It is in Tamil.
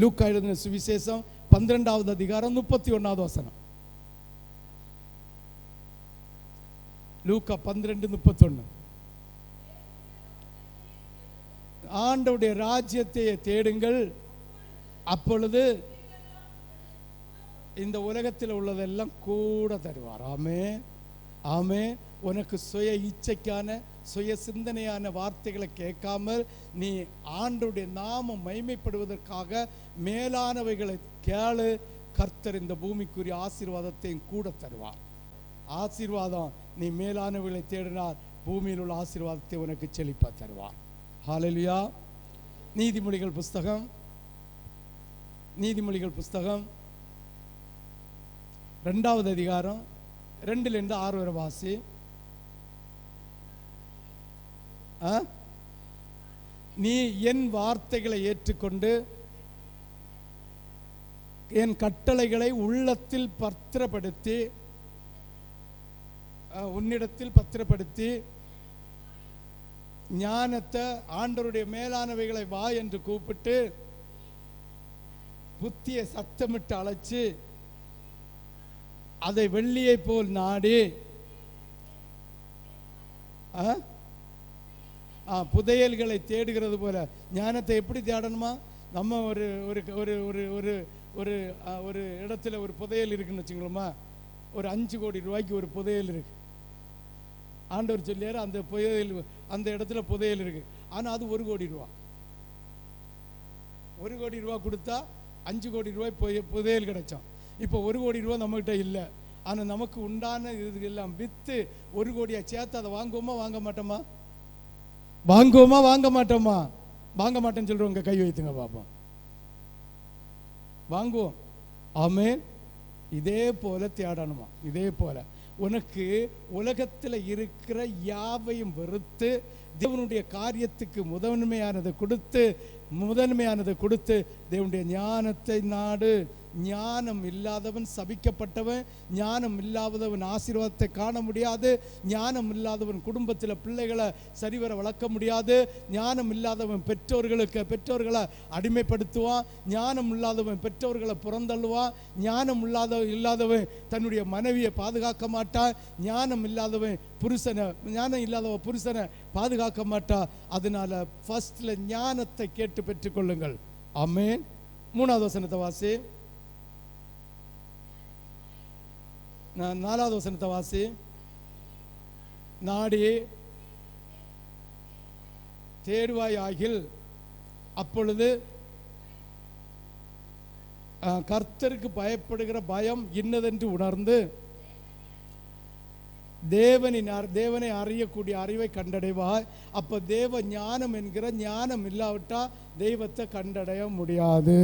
லூக்கா எழுதின சுவிசேஷம் 12வது அதிகாரம் 31வது வசனம். லூக்கா 12:31. ஆண்டவருடைய ராஜ்யத்தை தேடுங்கள், அப்பொழுது இந்த உலகத்தில் உள்ளதெல்லாம் கூட தருவார். ஆமே ஆமே. உனக்கு சுய இச்சைக்கான சுய சிந்தனையான வார்த்தைகளை கேட்காமல் நீ ஆண்டவருடைய நாமம் மைமைப்படுவதற்காக மேலானவைகளை கேளு. கர்த்தர் இந்த பூமிக்குரிய ஆசீர்வாதத்தையும் கூட தருவார். ஆசீர்வாதம், நீ மேலானவைகளை தேடினார், பூமியில் உள்ள ஆசீர்வாதத்தை உனக்கு செழிப்பா தருவார். ஹல்லேலூயா. நீதிமொழிகள் புஸ்தகம் 2வது அதிகாரம் 2-6 வரை வாசி. நீ என் வார்த்தைகளை ஏற்றுக்கொண்டு என் கட்டளைகளை உள்ளத்தில் பத்திரப்படுத்தி உன்னிடத்தில் பத்திரப்படுத்தி ஞானத்தை, ஆண்டவருடைய மேலானவைகளை வா என்று கூப்பிட்டு புத்தியை சத்தமிட்டு அழைச்சு அதை வெள்ளியை போல் நாடி புதையல்களை தேடுகிறது போல. ஞானத்தை எப்படி தேடணுமா? நம்ம ஒரு ஒரு ஒரு ஒரு ஒரு ஒரு இடத்துல ஒரு புதையல் இருக்குன்னு வச்சுங்களோமா, ஒரு 5 கோடி ரூபாய்க்கு ஒரு புதையல் இருக்கு. ஆண்டவர் சொல்லியாரு அந்த புதையல், அந்த இடத்துல புதையல் இருக்கு. ஆனால் அது 1 கோடி ரூபா. 1 கோடி ரூபா கொடுத்தா 5 கோடி ரூபாய் புதையல் கிடைச்சோம். இப்போ 1 கோடி ரூபா நம்மகிட்ட இல்லை. ஆனால் நமக்கு உண்டான இது எல்லாம் விற்று 1 கோடியா சேர்த்து அதை வாங்குவோமா வாங்க மாட்டோமா? வாங்குவோமா வாங்க மாட்டோமா? வாங்க மாட்டேன்னு சொல்றவங்க கை வைத்துங்க பார்ப்போம். வாங்குவோம். ஆமென். இதே போல தேடணுமா? இதே போல உனக்கு உலகத்தில் இருக்கிற யாவையும் வெறுத்து தேவனுடைய காரியத்துக்கு முதன்மையானதை கொடுத்து தேவனுடைய ஞானத்தை நாடு. ஞானம் இல்லாதவன் சபிக்கப்பட்டவன். ஞானம் இல்லாதவன் ஆசீர்வாதத்தை காண முடியாது. ஞானம் இல்லாதவன் குடும்பத்தில் பிள்ளைகளை சரிவர வளர்க்க முடியாது. ஞானம் இல்லாதவன் பெற்றோர்களை அடிமைப்படுத்துவான். ஞானம் இல்லாதவன் பெற்றோர்களை புறந்தள்ளுவான். ஞானம் இல்லாதவன் தன்னுடைய மனைவியை பாதுகாக்க மாட்டான். ஞானம் இல்லாதவன் புருஷனை பாதுகாக்க மாட்டான். அதனால ஃபர்ஸ்ட்ல ஞானத்தை கேட்டு பெற்றுக்கொள்ளுங்கள். ஆமென். 3வது வசனத்தை வாசி. 4வது வசனத்தை வாசி. நாடி தேடுவாய் ஆகில் அப்பொழுது கர்த்தருக்கு பயப்படுகிற பயம் இன்னதென்று உணர்ந்து தேவனை அறியக்கூடிய அறிவை கண்டடைவாய். அப்ப தேவ ஞானம் என்கிற ஞானம் இல்லாவிட்டா தெய்வத்தை கண்டடைய முடியாது.